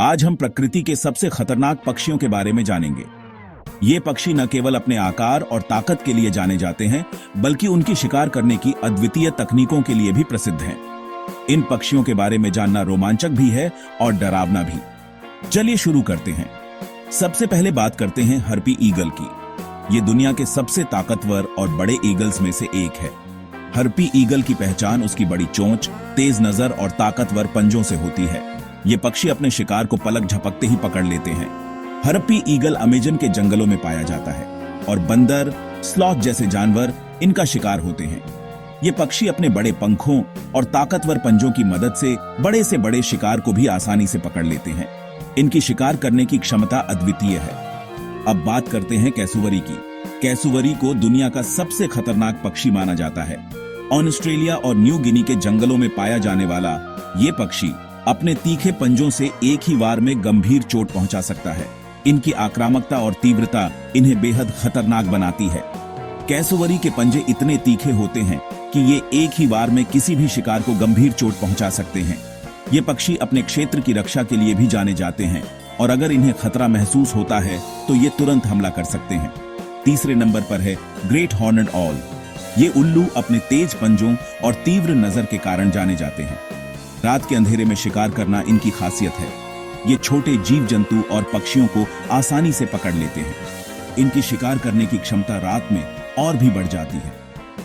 आज हम प्रकृति के सबसे खतरनाक पक्षियों के बारे में जानेंगे। ये पक्षी न केवल अपने आकार और ताकत के लिए जाने जाते हैं, बल्कि उनकी शिकार करने की अद्वितीय तकनीकों के लिए भी प्रसिद्ध हैं। इन पक्षियों के बारे में जानना रोमांचक भी है और डरावना भी। चलिए शुरू करते हैं। सबसे पहले बात करते हैं हर्पी ईगल की। ये दुनिया के सबसे ताकतवर और बड़े ईगल्स में से एक है। हर्पी ईगल की पहचान उसकी बड़ी चोंच, तेज नजर और ताकतवर पंजों से होती है। ये पक्षी अपने शिकार को पलक झपकते ही पकड़ लेते हैं। हर्पी ईगल अमेजन के जंगलों में पाया जाता है और बंदर, स्लॉथ जैसे जानवर इनका शिकार होते हैं। ये पक्षी अपने बड़े पंखों और ताकतवर पंजों की मदद से बड़े शिकार को भी आसानी से पकड़ लेते हैं। इनकी शिकार करने की क्षमता अद्वितीय है। अब बात करते हैं कैसुवरी की। कैसुवरी को दुनिया का सबसे खतरनाक पक्षी माना जाता है। ऑस्ट्रेलिया और न्यू गिनी के जंगलों में पाया जाने वाला ये पक्षी अपने तीखे पंजों से एक ही वार में गंभीर चोट पहुंचा सकता है। इनकी आक्रामकता और तीव्रता इन्हें बेहद खतरनाक बनाती है। कैसुवरी के पंजे इतने तीखे होते हैं कि ये एक ही वार में किसी भी शिकार को गंभीर चोट पहुंचा सकते हैं। ये पक्षी अपने क्षेत्र की रक्षा के लिए भी जाने जाते हैं और अगर इन्हें खतरा महसूस होता है तो ये तुरंत हमला कर सकते हैं। तीसरे नंबर पर है ग्रेट हॉर्नेड ऑल। ये उल्लू अपने तेज पंजों और तीव्र नजर के कारण जाने जाते हैं। रात के अंधेरे में शिकार करना इनकी खासियत है। ये छोटे जीव जंतु और पक्षियों को आसानी से पकड़ लेते हैं। इनकी शिकार करने की क्षमता रात में और भी बढ़ जाती है।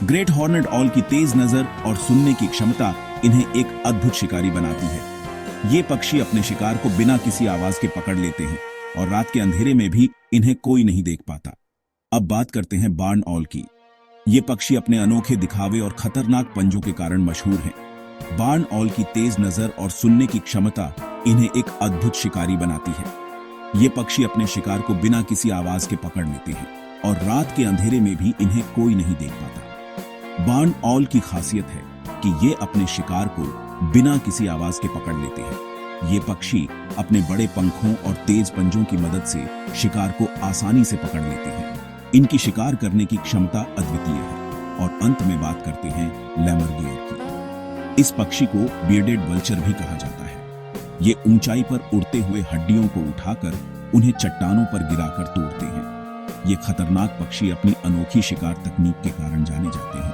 ग्रेट हॉर्नेड ऑल की तेज नजर और सुनने की क्षमता इन्हें एक अद्भुत शिकारी बनाती है। ये पक्षी अपने शिकार को बिना किसी आवाज के पकड़ लेते हैं और रात के अंधेरे में भी इन्हें कोई नहीं देख पाता। अब बात करते हैं बार्न ऑल की। ये पक्षी अपने अनोखे दिखावे और खतरनाक पंजों के कारण मशहूर हैं। बार्न ऑल की तेज नजर और सुनने की क्षमता इन्हें एक अद्भुत शिकारी बनाती है। ये पक्षी अपने शिकार को बिना किसी आवाज के पकड़ लेते हैं और रात के अंधेरे में भी इन्हें कोई नहीं देख पाता। बार्न ऑल की खासियत है कि ये अपने शिकार को बिना किसी आवाज के पकड़ लेते हैं। ये पक्षी अपने बड़े पंखों और तेज पंजों की मदद से शिकार को आसानी से पकड़ लेते हैं। इनकी शिकार करने की क्षमता अद्वितीय है। और अंत में बात करते हैं लैमरगियर की। इस पक्षी को बियर्डेड वल्चर भी कहा जाता है। ये ऊंचाई पर उड़ते हुए हड्डियों को उठाकर उन्हें चट्टानों पर गिराकर तोड़ते हैं। ये खतरनाक पक्षी अपनी अनोखी शिकार तकनीक के कारण जाने जाते हैं।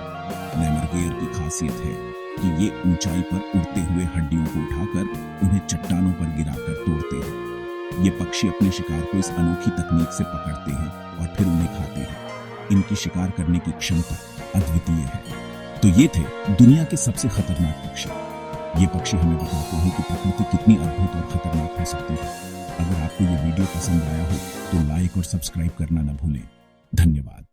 लैमरगियर की खासियत है कि ये ऊंचाई पर उड़ते हुए हड्डियों को उठाकर उन्हें चट्टानों पर गिराकर तोड़ते हैं। ये पक्षी अपने शिकार को इस अनोखी तकनीक से पकड़ते हैं और फिर उन्हें खाते हैं। इनकी शिकार करने की क्षमता अद्वितीय है। तो ये थे दुनिया के सबसे खतरनाक पक्षी। ये पक्षी हमें बताते हैं कि प्रकृति कितनी अद्भुत और खतरनाक हो सकती है। अगर आपको ये वीडियो पसंद आया हो तो लाइक और सब्सक्राइब करना न भूलें। धन्यवाद।